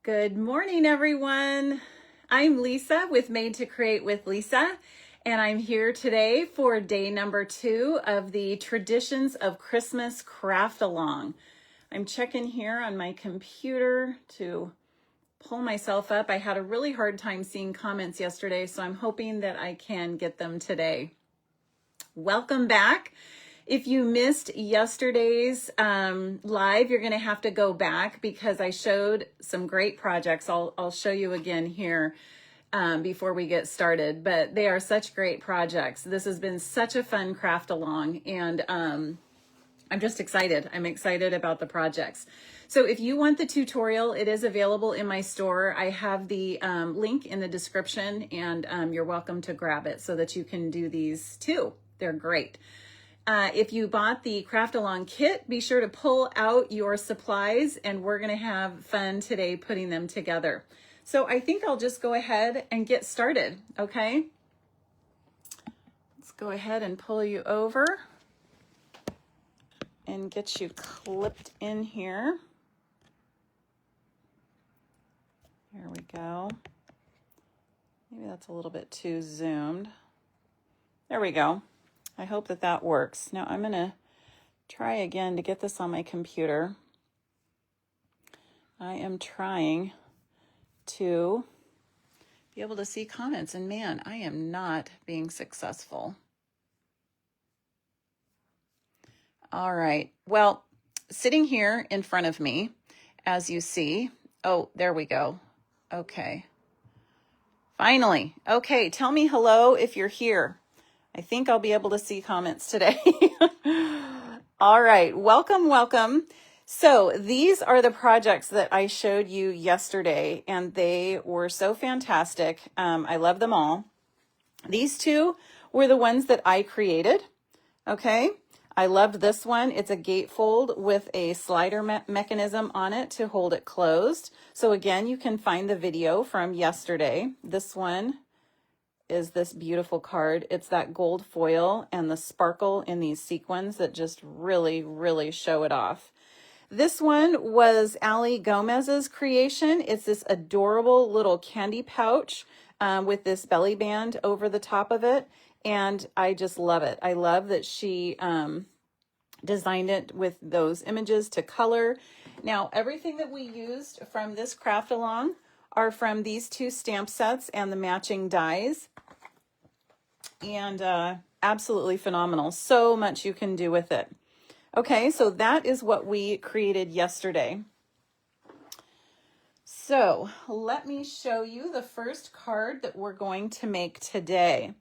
Good morning, everyone. I'm Lisa with Made to Create with Lisa, and I'm here today for day number 2 of the Traditions of Christmas Craft Along. I'm checking here on my computer to pull myself up. I had a really hard time seeing comments yesterday, so I'm hoping that I can get them today. Welcome back. If you missed yesterday's live, you're going to have to go back because I showed some great projects. I'll show you again here before we get started, but they are such great projects. This has been such a fun craft along, and I'm just excited. I'm excited about the projects. So if you want the tutorial, it is available in my store. I have the link in the description, and you're welcome to grab it so that you can do these too. They're great. If you bought the Craft Along kit, be sure to pull out your supplies, and we're going to have fun today putting them together. So I think I'll just go ahead and get started, okay? Let's go ahead and pull you over and get you clipped in here. There we go. Maybe that's a little bit too zoomed. There we go. I hope that that works. Now I'm going to try again to get this on my computer. I am trying to be able to see comments, and man, I am not being successful. All right. Well, sitting here in front of me, as you see, oh, there we go. Okay. Finally. Okay. Tell me hello if you're here. I think I'll be able to see comments today. All right, welcome, welcome. So these are the projects that I showed you yesterday, and they were so fantastic. I love them all. These two were the ones that I created, okay? I loved this one. It's a gatefold with a slider mechanism on it to hold it closed. So again, you can find the video from yesterday. This one is this beautiful card. It's that gold foil and the sparkle in these sequins that just really, really show it off. This one was Ali Gomez's creation. It's this adorable little candy pouch with this belly band over the top of it. And I just love it. I love that she designed it with those images to color. Now, everything that we used from this craft along are from these two stamp sets and the matching dies, and absolutely phenomenal. So much you can do with it. Okay, so that is what we created yesterday. So let me show you the first card that we're going to make today.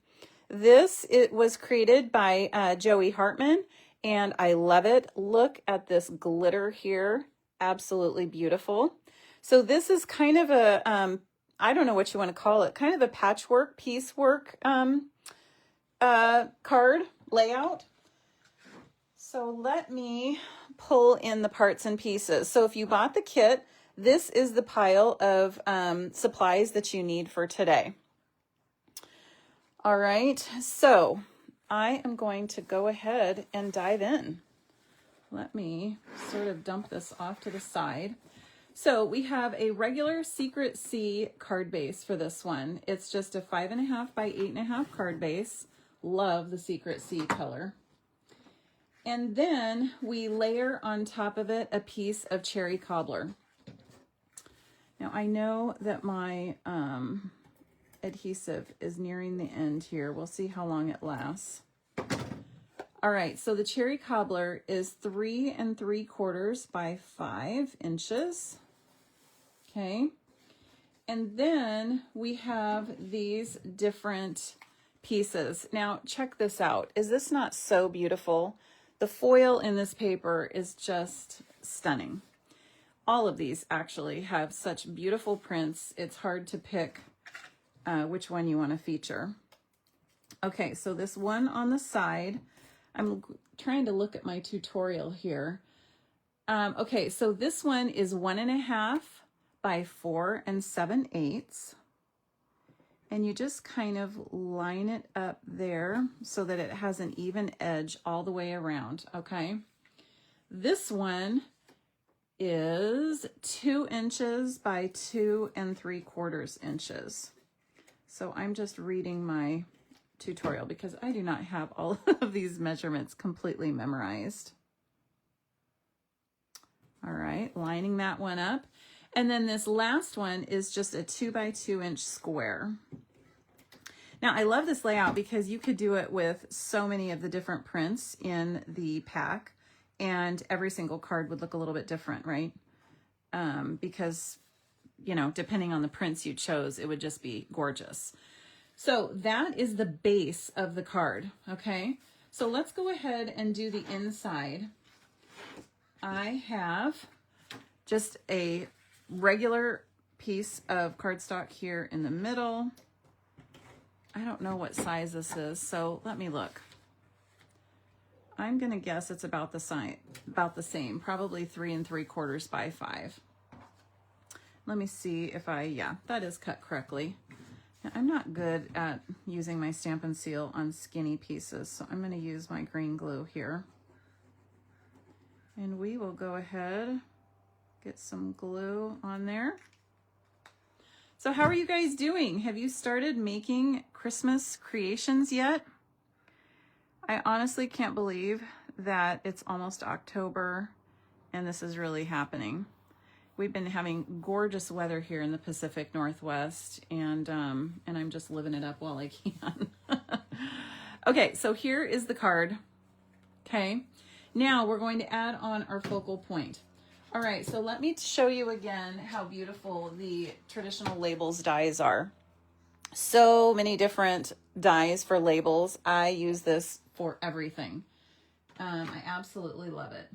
It was created by Joey Hartman, and I love it. Look at this glitter here. Absolutely beautiful. So this is kind of a, I don't know what you want to call it, kind of a patchwork, piecework card layout. So let me pull in the parts and pieces. So if you bought the kit, this is the pile of supplies that you need for today. All right, so I am going to go ahead and dive in. Let me sort of dump this off to the side. So we have a regular Secret C card base for this one. It's just a 5.5 by 8.5 card base. Love the Secret C color. And then we layer on top of it a piece of cherry cobbler. Now I know that my adhesive is nearing the end here. We'll see how long it lasts. All right, so the cherry cobbler is 3 3/4 by 5 inches. Okay, and then we have these different pieces. Now check this out. Is this not so beautiful? The foil in this paper is just stunning. All of these actually have such beautiful prints. It's hard to pick which one you want to feature. Okay, so this one on the side, I'm trying to look at my tutorial here. Okay, so this one is 1.5 by 4 7/8. And you just kind of line it up there so that it has an even edge all the way around, okay? This one is 2 inches by 2 3/4 inches. So I'm just reading my tutorial because I do not have all of these measurements completely memorized. All right, lining that one up. And then this last one is just a 2 by 2 inch square. Now I love this layout because you could do it with so many of the different prints in the pack, and every single card would look a little bit different, right? Because, you know, depending on the prints you chose, it would just be gorgeous. So that is the base of the card, okay? So let's go ahead and do the inside. I have just a regular piece of cardstock here in the middle. I don't know what size this is, so let me look. I'm gonna guess it's about the same, probably 3 3/4 by 5. Let me see if yeah, that is cut correctly. Now, I'm not good at using my Stampin' Seal on skinny pieces, so I'm gonna use my green glue here. And we will go ahead, get some glue on there. So how are you guys doing? Have you started making Christmas creations yet? I honestly can't believe that it's almost October and this is really happening. We've been having gorgeous weather here in the Pacific Northwest, and I'm just living it up while I can. Okay, so here is the card. Okay, now we're going to add on our focal point. All right, so let me show you again how beautiful the traditional labels dies are. So many different dies for labels. I use this for everything. I absolutely love it.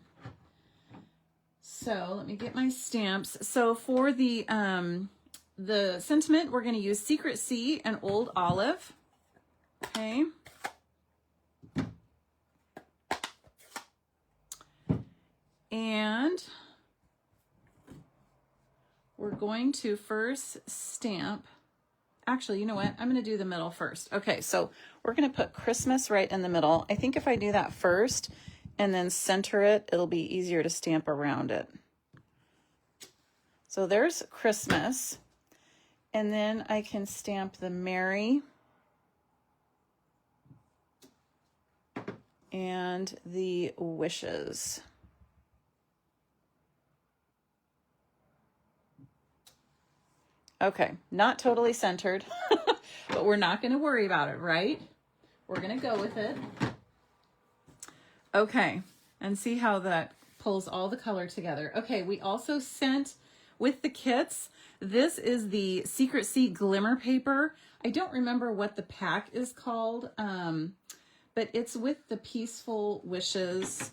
So let me get my stamps. So for the sentiment, we're going to use Secret Sea and Old Olive. Okay. And we're going to first stamp. Actually, you know what? I'm going to do the middle first. Okay, so we're going to put Christmas right in the middle. I think if I do that first and then center it, it'll be easier to stamp around it. So there's Christmas. And then I can stamp the Merry and the Wishes. Okay, not totally centered, but we're not going to worry about it, right? We're going to go with it. Okay, and see how that pulls all the color together. Okay, we also sent with the kits, this is the Secret Sea Glimmer Paper. I don't remember what the pack is called, but it's with the Peaceful Wishes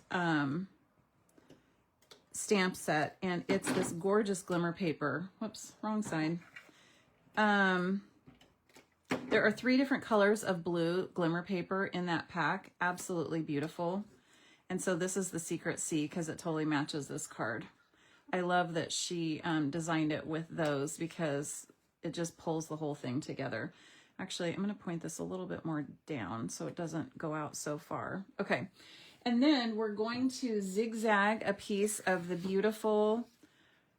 stamp set, and it's this gorgeous glimmer paper. Whoops, wrong side. There are 3 different colors of blue glimmer paper in that pack. Absolutely beautiful. And so this is the Secret Sea because it totally matches this card. I love that she designed it with those because it just pulls the whole thing together. Actually, I'm going to point this a little bit more down so it doesn't go out so far. Okay. And then we're going to zigzag a piece of the beautiful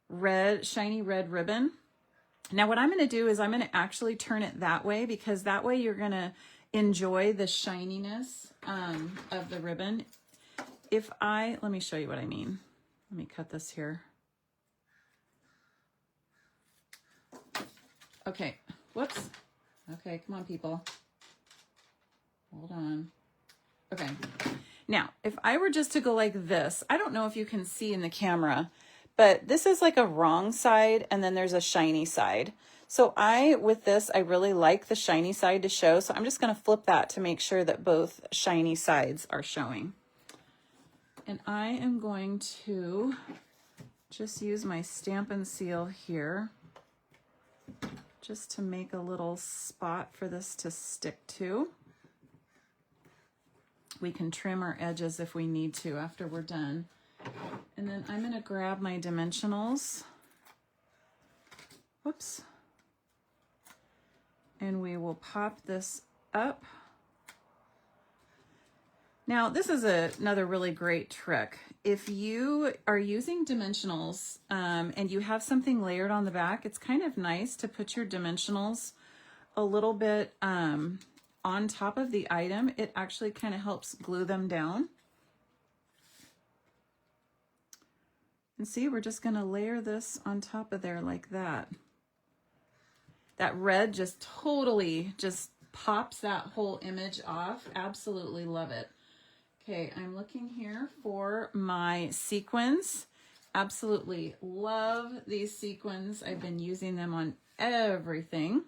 red, shiny red ribbon. Now what I'm going to do is I'm going to actually turn it that way because that way you're going to enjoy the shininess of the ribbon. Let me show you what I mean. Let me cut this here. Okay, whoops. Okay, come on people. Hold on. Okay. Now, if I were just to go like this, I don't know if you can see in the camera, but this is like a wrong side and then there's a shiny side. So with this, I really like the shiny side to show. So I'm just going to flip that to make sure that both shiny sides are showing. And I am going to just use my Stampin' Seal here just to make a little spot for this to stick to. We can trim our edges if we need to after we're done. And then I'm going to grab my dimensionals. Whoops. And we will pop this up. Now, this is another really great trick. If you are using dimensionals and you have something layered on the back, it's kind of nice to put your dimensionals a little bit on top of the item. It actually kind of helps glue them down. And see, we're just going to layer this on top of there like that. That red just totally just pops that whole image off. Absolutely love it. Okay, I'm looking here for my sequins. Absolutely love these sequins. I've been using them on everything.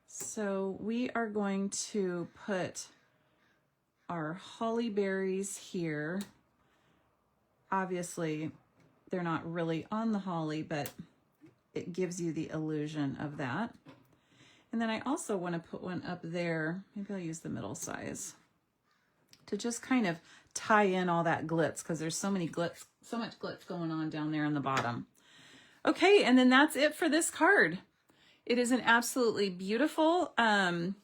So we are going to put our holly berries here. Obviously, they're not really on the holly, but it gives you the illusion of that. And then I also want to put one up there. Maybe I'll use the middle size to just kind of tie in all that glitz, because there's so much glitz going on down there in the bottom. Okay, and then that's it for this card. It is an absolutely beautiful, like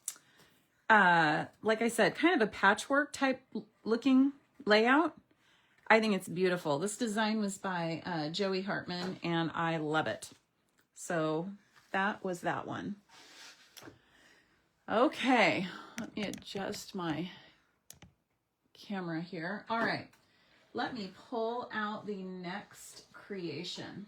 I said, kind of a patchwork type looking layout. I think it's beautiful. This design was by Joey Hartman, and I love it. So that was that one. Okay, let me adjust my camera here. All right, let me pull out the next creation.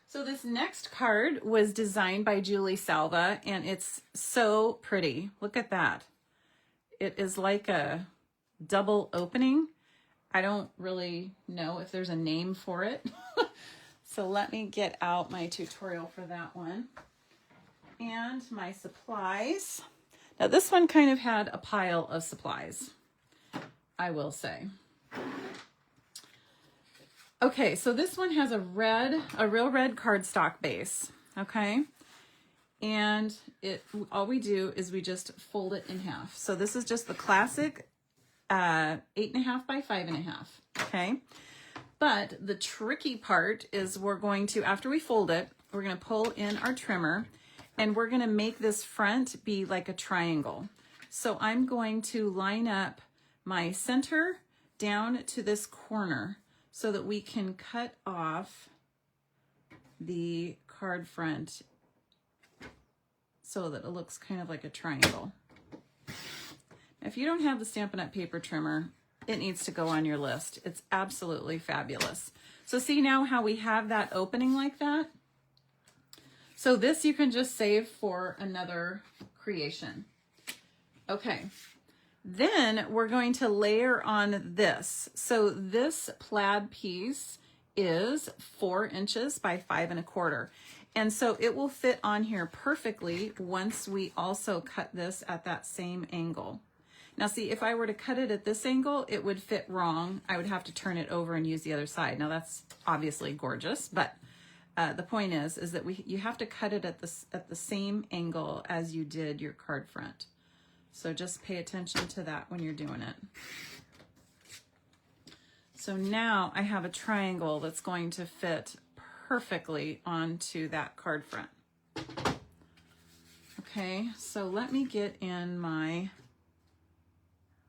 So this next card was designed by Julie Salva, and it's so pretty. Look at that. It is like a double opening. I don't really know if there's a name for it. So let me get out my tutorial for that one. And my supplies. Now this one kind of had a pile of supplies, I will say. Okay, so this one has a real red cardstock base, okay? And all we do is we just fold it in half. So this is just the classic 8.5 by 5.5, okay? But the tricky part is we're going to, after we fold it, we're gonna pull in our trimmer, and we're gonna make this front be like a triangle. So I'm going to line up my center down to this corner so that we can cut off the card front so that it looks kind of like a triangle. If you don't have the Stampin' Up! Paper trimmer, it needs to go on your list. It's absolutely fabulous. So see now how we have that opening like that? So this you can just save for another creation. Okay, then we're going to layer on this. So this plaid piece is 4 inches by 5.25. And so it will fit on here perfectly once we also cut this at that same angle. Now see, if I were to cut it at this angle, it would fit wrong. I would have to turn it over and use the other side. Now that's obviously gorgeous, but the point is that you have to cut it at the same angle as you did your card front. So just pay attention to that when you're doing it. So now I have a triangle that's going to fit perfectly onto that card front. Okay, so let me get in my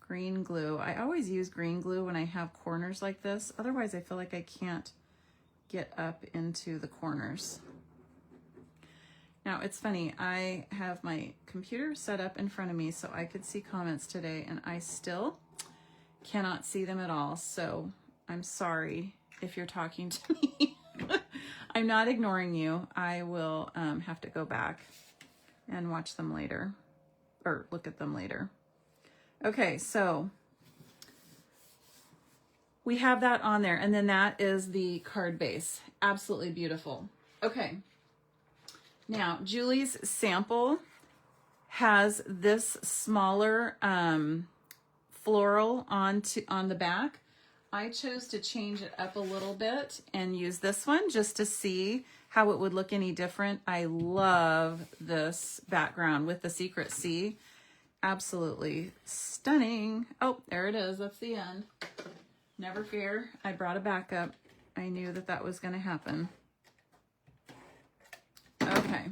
green glue. I always use green glue when I have corners like this. Otherwise, I feel like I can't get up into the corners. Now, it's funny, I have my computer set up in front of me so I could see comments today, and I still cannot see them at all. So I'm sorry if you're talking to me. I'm not ignoring you. I will have to go back and watch them later, or look at them later. Okay, so we have that on there, and then that is the card base. Absolutely beautiful. Okay, now Julie's sample has this smaller floral on the back. I chose to change it up a little bit and use this one just to see how it would look any different. I love this background with the secret C. Absolutely stunning. Oh, there it is. That's the end. Never fear. I brought a backup. I knew that that was going to happen. Okay.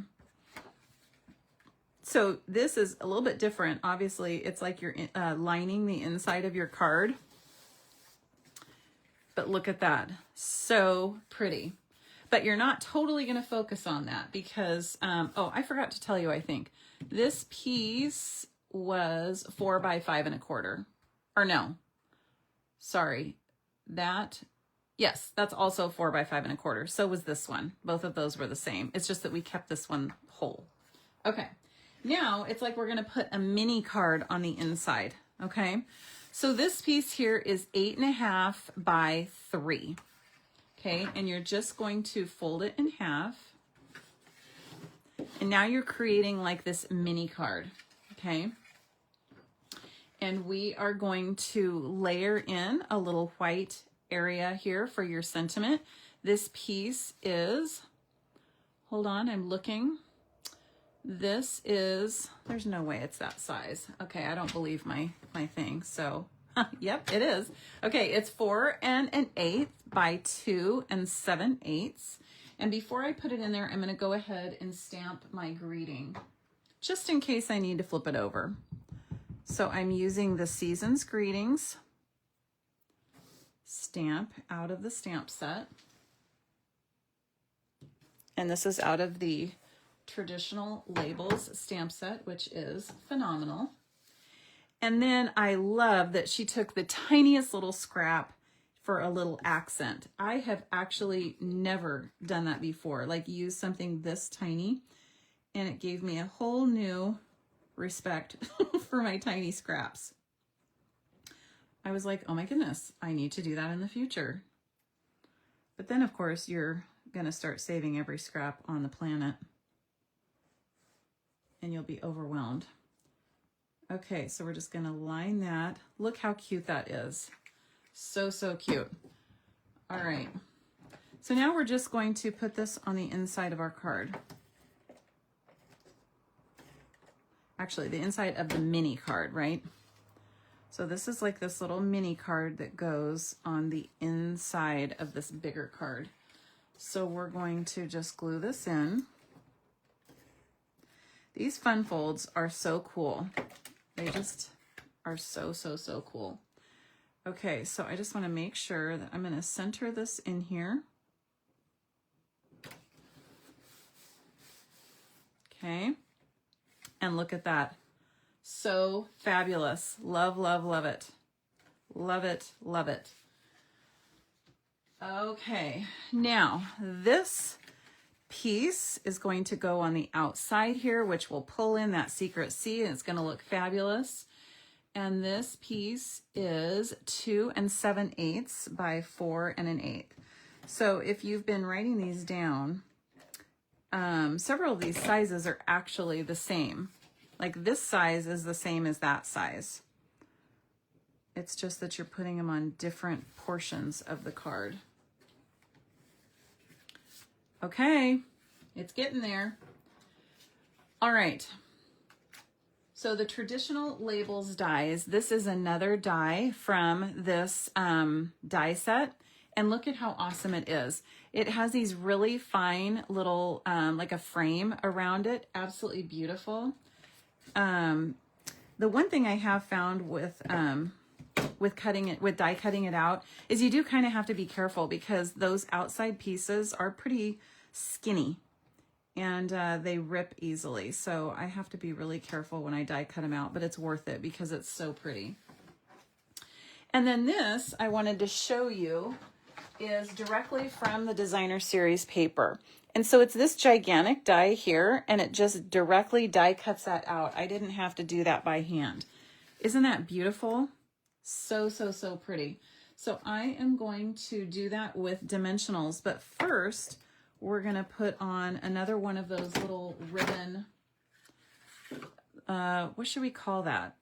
So this is a little bit different. Obviously, it's like you're lining the inside of your card. But look at that. So pretty. But you're not totally going to focus on that because, oh, I forgot to tell you, I think. This piece was 4 by 5 1/4. Or no, sorry. Yes, that's also 4 by 5 1/4. So was this one. Both of those were the same. It's just that we kept this one whole. Okay. Now it's like we're going to put a mini card on the inside. Okay. So this piece here is 8 1/2 by 3. Okay. And you're just going to fold it in half. And now you're creating like this mini card. Okay. And we are going to layer in a little white area here for your sentiment. This piece is, hold on, I'm looking. This is, there's no way it's that size. Okay, I don't believe my thing. So, yep, it is. Okay, it's 4 1/8 by 2 7/8. And before I put it in there, I'm going to go ahead and stamp my greeting, just in case I need to flip it over. So I'm using the Season's Greetings stamp out of the stamp set. And this is out of the Traditional Labels stamp set, which is phenomenal. And then I love that she took the tiniest little scrap for a little accent. I have actually never done that before, like use something this tiny, and it gave me a whole new respect for my tiny scraps. I was like, oh my goodness, I need to do that in the future. But then of course you're gonna start saving every scrap on the planet and you'll be overwhelmed. Okay, so we're just gonna line that. Look how cute that is. So, so cute. All right, so now we're just going to put this on the inside of our card. Actually, the inside of the mini card, right? So this is like this little mini card that goes on the inside of this bigger card. So we're going to just glue this in. These fun folds are so cool. They just are so, so, so cool. Okay, so I just want to make sure that I'm going to center this in here. Okay. And look at that. So fabulous. Love, love, love it. Love it, love it. Okay, now this piece is going to go on the outside here, which will pull in that secret C, and it's going to look fabulous. And this piece is 2 7/8 by 4 1/8. So if you've been writing these down, several of these sizes are actually the same. Like this size is the same as that size. It's just that you're putting them on different portions of the card. Okay, it's getting there. All right. So the Traditional Labels dies, this is another die from this die set. And look at how awesome it is. It has these really fine little, like a frame around it. Absolutely beautiful. The one thing I have found with die cutting it out is you do kind of have to be careful because those outside pieces are pretty skinny and they rip easily. So I have to be really careful when I die cut them out, but it's worth it because it's so pretty. And then this I wanted to show you is directly from the Designer Series paper. And so it's this gigantic die here, and it just directly die cuts that out. I didn't have to do that by hand. Isn't that beautiful? So, so, so pretty. So I am going to do that with dimensionals, but first we're gonna put on another one of those little ribbon, what should we call that?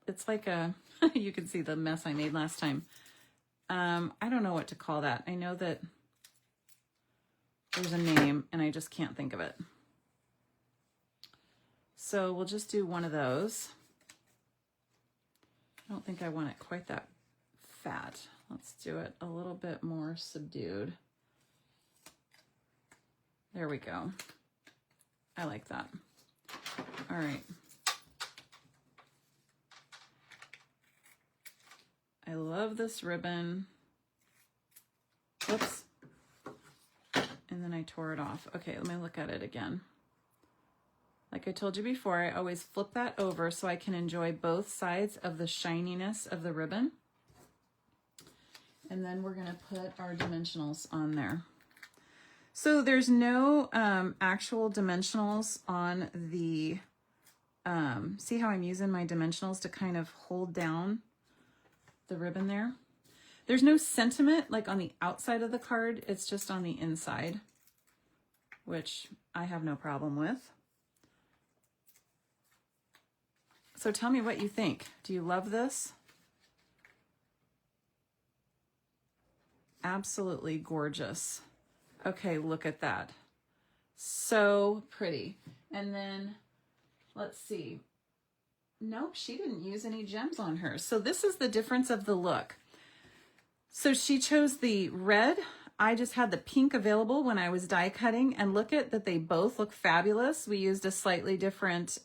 It's like a, you can see the mess I made last time. I don't know what to call that. I know that there's a name and I just can't think of it. So we'll just do one of those. I don't think I want it quite that fat. Let's do it a little bit more subdued. There we go. I like that. All right. I love this ribbon. Whoops. And then I tore it off. Okay, let me look at it again. Like I told you before, I always flip that over so I can enjoy both sides of the shininess of the ribbon. And then we're gonna put our dimensionals on there. So there's no actual dimensionals on the, see how I'm using my dimensionals to kind of hold down the ribbon there? There's no sentiment like on the outside of the card, it's just on the inside, which I have no problem with. So tell me what you think. Do you love this? Absolutely gorgeous. Okay, look at that. So pretty. And then, let's see. Nope, she didn't use any gems on her. So this is the difference of the look. So she chose the red. I just had the pink available when I was die cutting, and look at that, they both look fabulous. We used a slightly different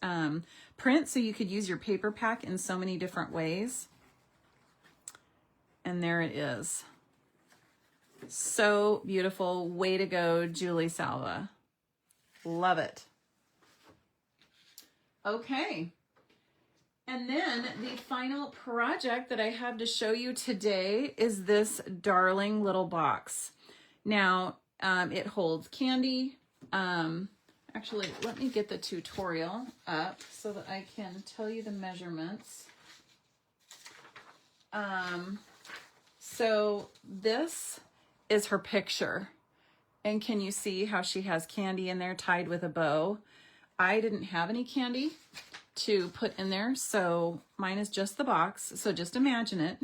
print, so you could use your paper pack in so many different ways. And there it is. So beautiful. Way to go, Julie Salva. Love it. Okay. And then the final project that I have to show you today is this darling little box. Now, it holds candy. Actually, let me get the tutorial up so that I can tell you the measurements. So this is her picture. And can you see how she has candy in there tied with a bow? I didn't have any candy to put in there, so mine is just the box. So just imagine it.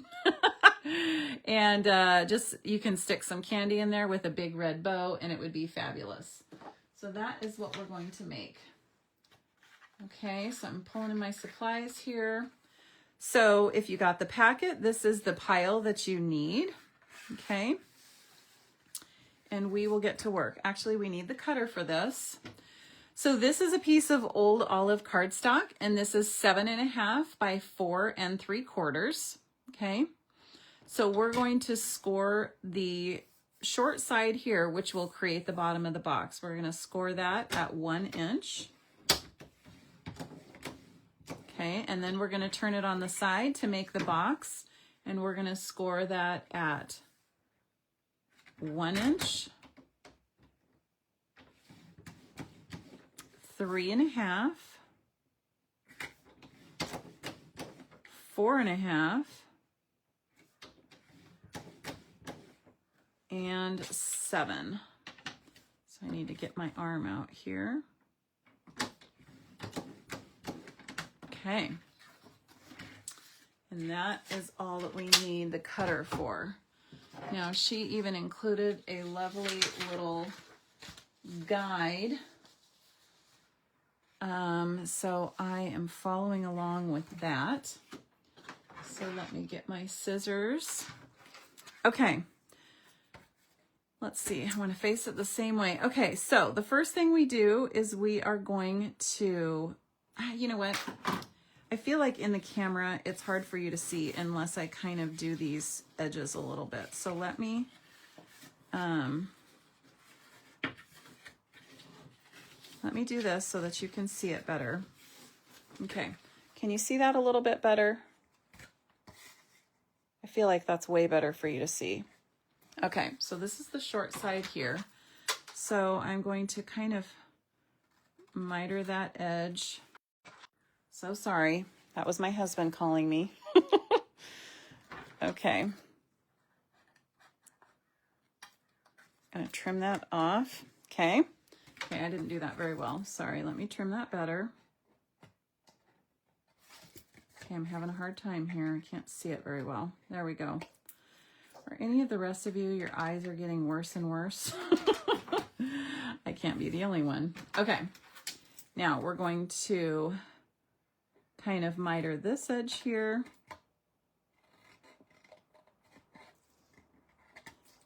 And just, you can stick some candy in there with a big red bow and it would be fabulous. So that is what we're going to make. Okay, so I'm pulling in my supplies here. So if you got the packet, this is the pile that you need. Okay. And we will get to work. Actually, we need the cutter for this. So this is a piece of old olive cardstock, and this is 7.5 by 4 3/4. Okay. So we're going to score the short side here, which will create the bottom of the box. We're going to score that at 1 inch. Okay, and then we're going to turn it on the side to make the box, and we're going to score that at 1 inch, 3.5, 4.5, and 7. So I need to get my arm out here. Okay. And that is all that we need the cutter for. Now, she even included a lovely little guide. So I am following along with that. So let me get my scissors. Okay. Let's see, I want to face it the same way. Okay, so the first thing we do is we are going to, you know what? I feel like in the camera, it's hard for you to see unless I kind of do these edges a little bit. So let me do this so that you can see it better. Okay, can you see that a little bit better? I feel like that's way better for you to see. Okay, so this is the short side here. So I'm going to kind of miter that edge. So sorry, that was my husband calling me. Okay. Gonna trim that off. Okay. Okay, I didn't do that very well. Sorry, let me trim that better. Okay, I'm having a hard time here. I can't see it very well. There we go. Are any of the rest of you, your eyes are getting worse and worse? I can't be the only one. Okay, now we're going to kind of miter this edge here.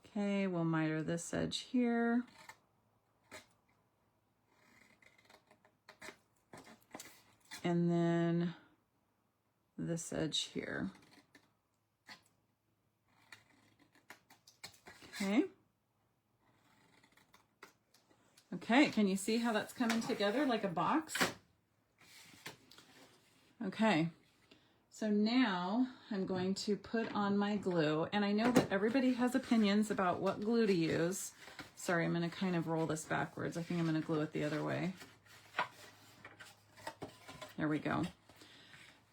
Okay, we'll miter this edge here. and then this edge here. Okay. Okay, can you see how that's coming together like a box? Okay, so now I'm going to put on my glue, and I know that everybody has opinions about what glue to use. Sorry, I'm going to kind of roll this backwards. I think I'm going to glue it the other way. There we go.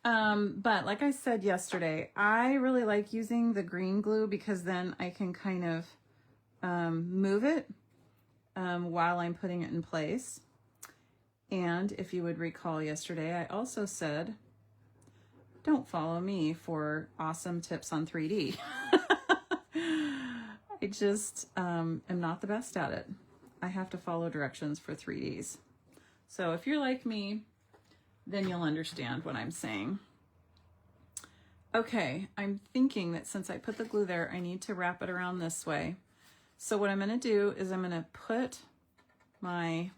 But like I said yesterday, I really like using the green glue because then I can kind of move it while I'm putting it in place. And if you would recall yesterday, I also said, don't follow me for awesome tips on 3D. I just am not the best at it. I have to follow directions for 3Ds. So if you're like me, then you'll understand what I'm saying. Okay, I'm thinking that since I put the glue there, I need to wrap it around this way. So what I'm going to do is I'm going to put my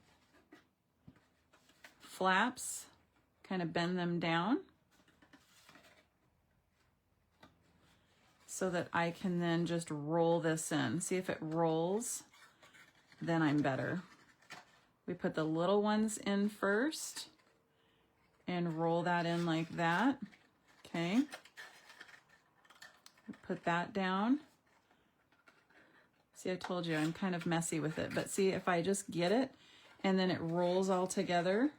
flaps, kind of bend them down so that I can then just roll this in. See if it rolls, then I'm better. We put the little ones in first and roll that in like that. Okay. Put that down. See, I told you I'm kind of messy with it, but see if I just get it and then it rolls all together.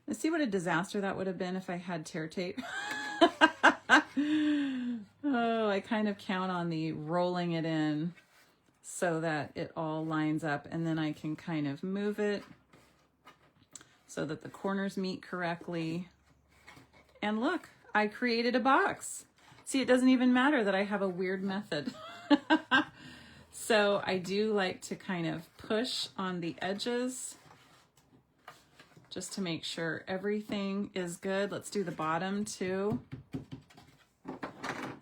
And see what a disaster that would have been if I had tear tape. Oh, I kind of count on the rolling it in so that it all lines up, and then I can kind of move it so that the corners meet correctly. And look, I created a box. See, it doesn't even matter that I have a weird method. So I do like to kind of push on the edges just to make sure everything is good. Let's do the bottom too.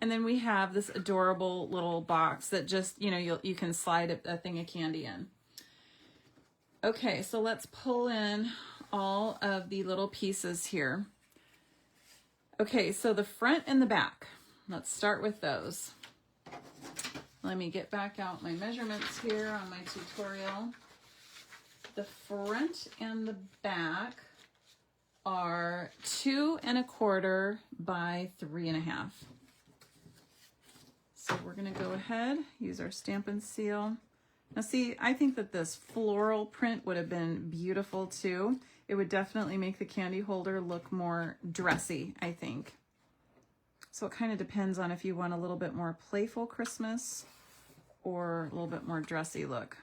And then we have this adorable little box that just, you can slide a thing of candy in. Okay, so let's pull in all of the little pieces here. Okay, so the front and the back. Let's start with those. Let me get back out my measurements here on my tutorial. The front and the back are 2 1/4 by 3 1/2. So we're gonna go ahead, use our Stampin' Seal. Now see, I think that this floral print would have been beautiful too. It would definitely make the candy holder look more dressy, I think. So it kind of depends on if you want a little bit more playful Christmas or a little bit more dressy look.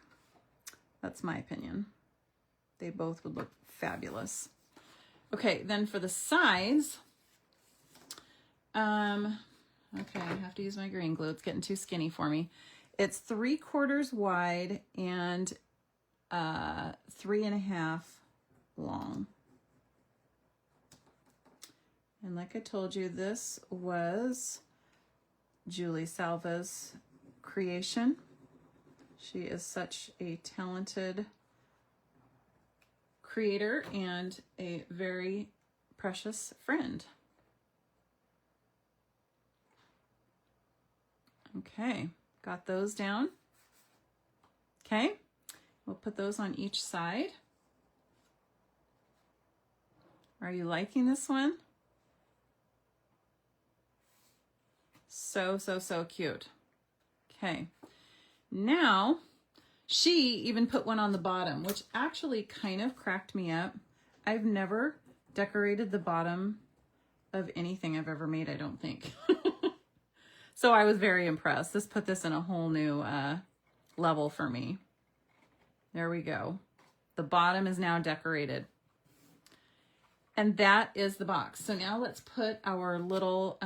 That's my opinion. They both would look fabulous. Okay, then for the sides, okay, I have to use my green glue. It's getting too skinny for me. It's 3/4 wide and 3 1/2 long. And like I told you, this was Julie Salva's creation. She is such a talented creator and a very precious friend. Okay, got those down. Okay, we'll put those on each side. Are you liking this one? So, so, so cute. Okay, now she even put one on the bottom, which actually kind of cracked me up. I've never decorated the bottom of anything I've ever made, I don't think. So I was very impressed. This put this in a whole new level for me. There we go. The bottom is now decorated. And that is the box. So now let's put our little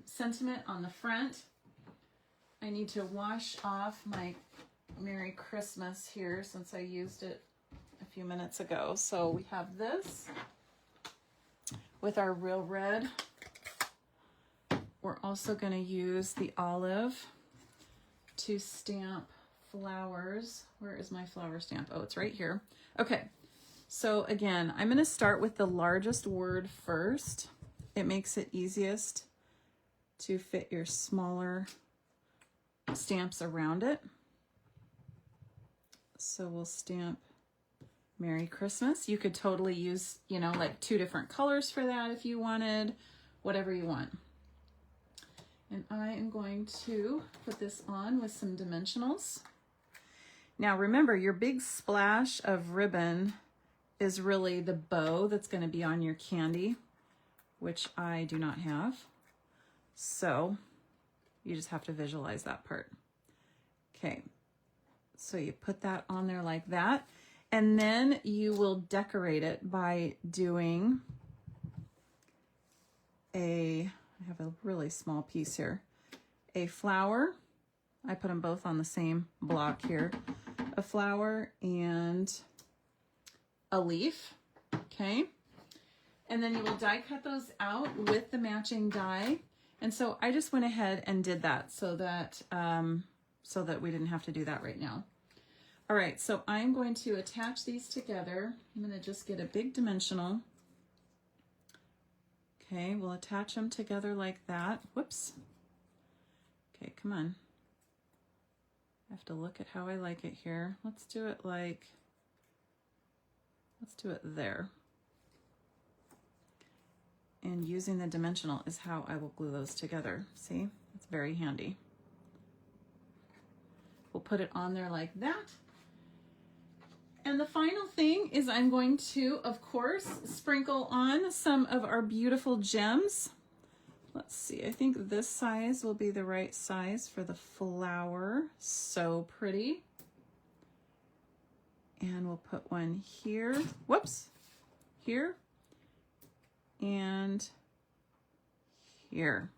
sentiment on the front. I need to wash off my Merry Christmas here since I used it a few minutes ago. So we have this with our real red. We're also going to use the olive to stamp flowers. Where is my flower stamp? Oh, it's right here. Okay, So again, I'm going to start with the largest word first. It makes it easiest to fit your smaller stamps around it. So we'll stamp Merry Christmas. You could totally use, you know, like 2 different colors for that if you wanted, whatever you want. And I am going to put this on with some dimensionals. Now remember, your big splash of ribbon is really the bow that's going to be on your candy, which I do not have. So you just have to visualize that part. Okay, so you put that on there like that, and then you will decorate it by doing I have a really small piece here, a flower. I put them both on the same block here, a flower and a leaf, okay? And then you will die cut those out with the matching die. And so I just went ahead and did that so that we didn't have to do that right now. All right, so I'm going to attach these together. I'm going to just get a big dimensional. Okay, we'll attach them together like that. Whoops. Okay, come on. I have to look at how I like it here. Let's do it there. And using the dimensional is how I will glue those together. See, it's very handy. We'll put it on there like that. And the final thing is I'm going to, of course, sprinkle on some of our beautiful gems. Let's see, I think this size will be the right size for the flower. So pretty. And we'll put one here. Whoops, here. And here.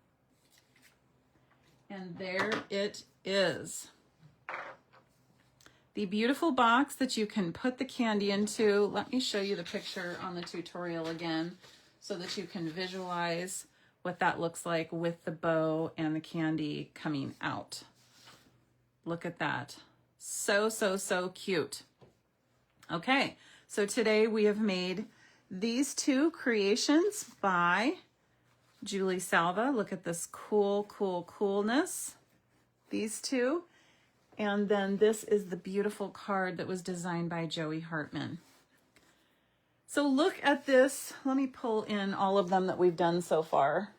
And there it is. The beautiful box that you can put the candy into. Let me show you the picture on the tutorial again so that you can visualize what that looks like with the bow and the candy coming out. Look at that. So, so, so cute. Okay, so today we have made these 2 creations by Julie Salva. Look at this coolness. These 2. And then this is the beautiful card that was designed by Joey Hartman. So look at this. Let me pull in all of them that we've done so far.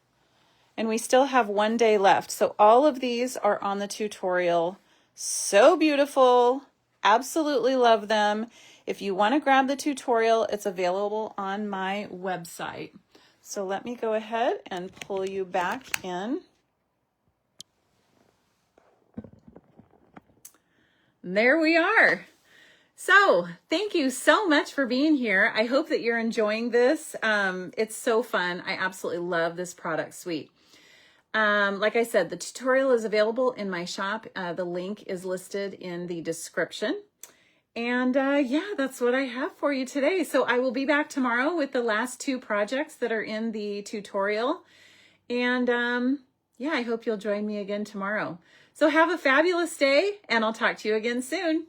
And we still have 1 day left. So all of these are on the tutorial. So beautiful. Absolutely love them. If you want to grab the tutorial, it's available on my website. So let me go ahead and pull you back in. There we are. So thank you so much for being here. I hope that you're enjoying this. It's so fun. I absolutely love this product suite. Like I said, the tutorial is available in my shop. The link is listed in the description. And yeah, that's what I have for you today. So I will be back tomorrow with the last 2 projects that are in the tutorial. And yeah, I hope you'll join me again tomorrow. So have a fabulous day, and I'll talk to you again soon.